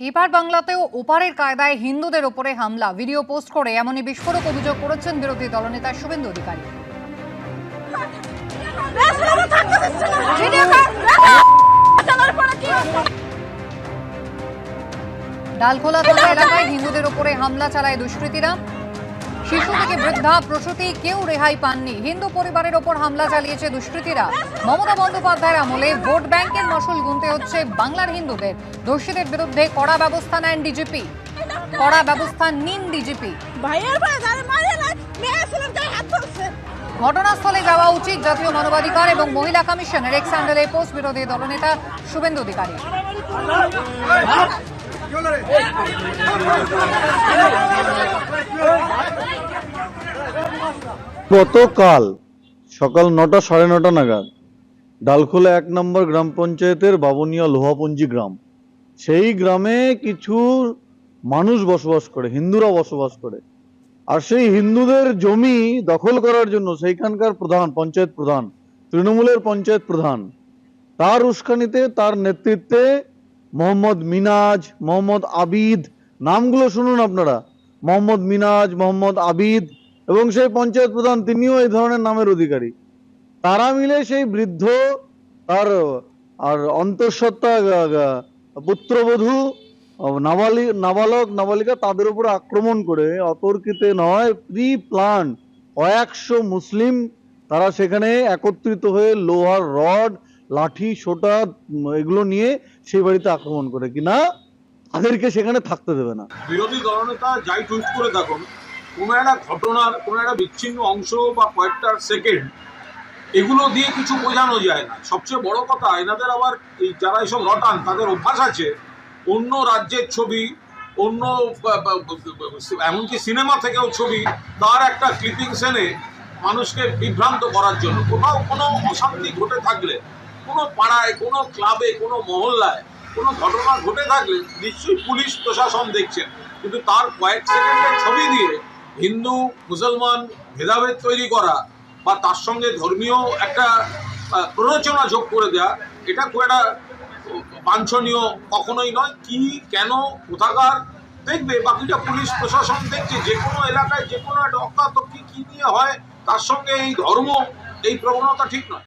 এবার বাংলাতেও ওপারের কায়দায় হিন্দুদের ওপরে হামলা ভিডিও পোস্ট করে এমনই বিস্ফোরক অভিযোগ করেছেন বিরোধী দলনেতা শুভেন্দু অধিকারী। ডালখোলা থানা এলাকায় হিন্দুদের ওপরে হামলা চালায় দুষ্কৃতীরা। শিশু থেকে বৃদ্ধা প্রসূতি কেউ রেহাই পাননি। হিন্দু পরিবারের ওপর হামলা চালিয়েছে দুষ্কৃতীরা। মমতা বন্দ্যোপাধ্যায়ের আমলে ভোট ব্যাংকের মাসুল গুনতে হচ্ছে বাংলার হিন্দুদের। দোষীদের বিরুদ্ধে কড়া ব্যবস্থা নেন ডিজিপি। কড়া ব্যবস্থা নিন ডিজিপি। ঘটনাস্থলে যাওয়া উচিত জাতীয় মানবাধিকার এবং মহিলা কমিশনের এক্স হ্যান্ডেলে পোস্ট বিরোধী দলনেতা শুভেন্দু অধিকারী। গতকাল সকাল 9টা 9:30 নাগাদ ডালখোলা 1 নম্বর গ্রাম পঞ্চায়েতের বাবুনিয়া লোহাপুঞ্জি গ্রাম, সেই গ্রামে কিছু মানুষ বসবাস করে, হিন্দুরা বসবাস করে। আর সেই হিন্দুদের জমি দখল করার জন্য সেইখানকার প্রধান, পঞ্চায়েত প্রধান, তৃণমূলের পঞ্চায়েত প্রধান, তার উস্কানিতে, তার নেতৃত্বে মোহাম্মদ মিনাজ, মোহাম্মদ আবিদ, নামগুলো শুনুন আপনারা, মোহাম্মদ মিনাজ, মোহাম্মদ আবিদ এবং সেই পঞ্চায়েত প্রধান, তিনিও এই ধরনের নামের অধিকারী, তারা মিলে সেই বৃদ্ধ তার আর অন্তঃসত্ত্বা পুত্রবধূ, নাবালক নাবালিকা, তাদের উপরে আক্রমণ করে অতর্কিতে নয়, প্রি প্ল্যান কয়েকশো মুসলিম তারা সেখানে একত্রিত হয়ে লোহার রড, লাঠি, সোটা এগুলো নিয়ে সেই বাড়িতে আক্রমণ করে কিনা তাদেরকে সেখানে থাকতে দেবে না। বিরোধী দলনেতা যাই টুইট করে থাকুন, কোনো একটা ঘটনার কোনো একটা বিচ্ছিন্ন অংশ বা কয়েকটা সেকেন্ড এগুলো দিয়ে কিছু বোঝানো যায় না। সবচেয়ে বড় কথা, এনাদের আবার এই যারা এইসব রটান, তাদের অভ্যাস আছে অন্য রাজ্যের ছবি, অন্য এমনকি সিনেমা থেকেও ছবি, তার একটা ক্লিপিংস এনে মানুষকে বিভ্রান্ত করার জন্য। কোথাও কোনো অশান্তি ঘটে থাকলে, কোনো পাড়ায়, কোনো ক্লাবে, কোনো মহল্লায় কোনো ঘটনা ঘটে থাকলে নিশ্চয়ই পুলিশ প্রশাসন দেখছেন, কিন্তু তার কয়েক সেকেন্ডের ছবি দিয়ে হিন্দু মুসলমান ভেদাভেদ তৈরি করা বা তার সঙ্গে ধর্মীয় একটা প্ররোচনা যোগ করে দেওয়া, এটা খুব একটা বাঞ্ছনীয় কখনোই নয়। কি, কেন, কোথাকার দেখবে, বাকিটা পুলিশ প্রশাসন দেখছে। যে কোনো এলাকায় যে কোনো একটা অকাতকি কি নিয়ে হয়, তার সঙ্গে এই ধর্ম, এই প্রবণতা ঠিক নয়।